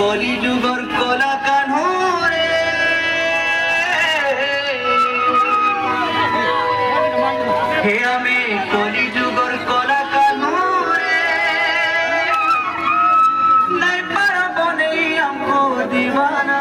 কলি যুগর কলা কানুরে হে আমি কলি যুগর কলা কানুরে নাই পারব নেই আমকো দিবানা